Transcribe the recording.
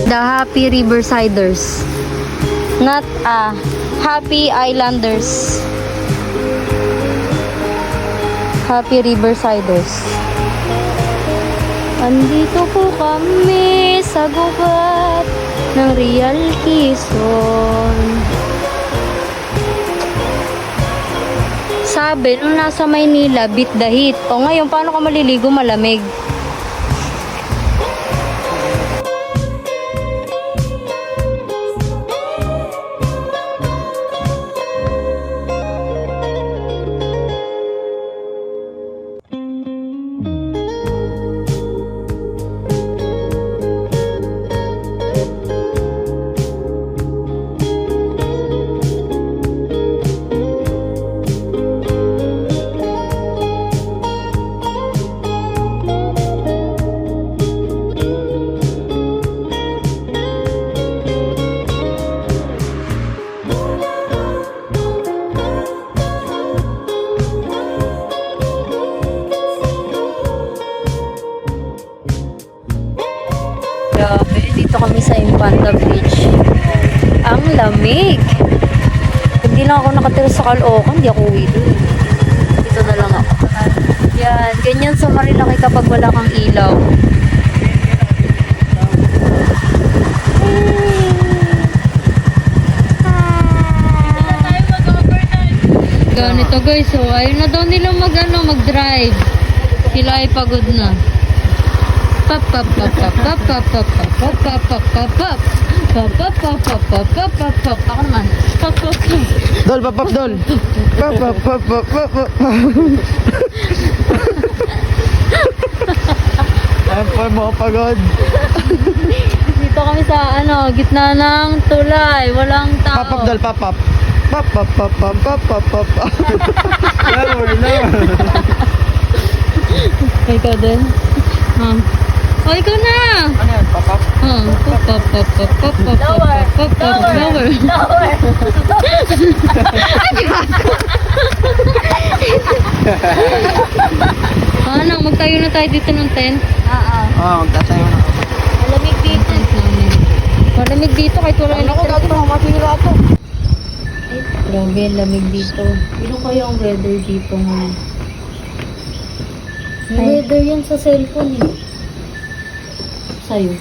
The Happy Riversiders. Not Happy Islanders. Happy Riversiders. Andito po kami sa gubat ng Real Quezon. Sabi, nung nasa Maynila, beat the heat. O ngayon, paano ka maliligo malamig? Grabe, dito kami sa Infanta Bridge. Ang lamig. Hindi lang ako nakatira sa Caloocan, hindi ako uwi doon. Dito na lang ako. Yan, ganyan sa Marilaki kapag wala kang ilaw. Ganito guys, so ayun na daw nila mag-drive. Sila ay pagod na. Pop pop pop pop pop pop pop pop pop pop pop pop pop pop pop pop pop pop pop pop. Ako naman. Pop pop pop. Dol, pop pop dol. Pop pop pop pop pop pop. Ay po mo pagod. Dito kami sa gitna ng tulay, walang tao. Pop pop dol, pop pop. Pop pop pop pop pop pop pop. Lower, lower. Ikaw din? Oh, ikaw na! Ano yan, pop pop? Pop pop pop pop pop pop Lower. pop pop lower. Lower. Magtayo na tayo dito ng tent. Magtatayo na. Malamig dito. Malamig dito kahit wala Ano ko electric. gagawin? Matinira ako. Grabe, lamig dito. Ano kaya ang weather dito ngayon? May weather yan sa cellphone eh. Sa'yo.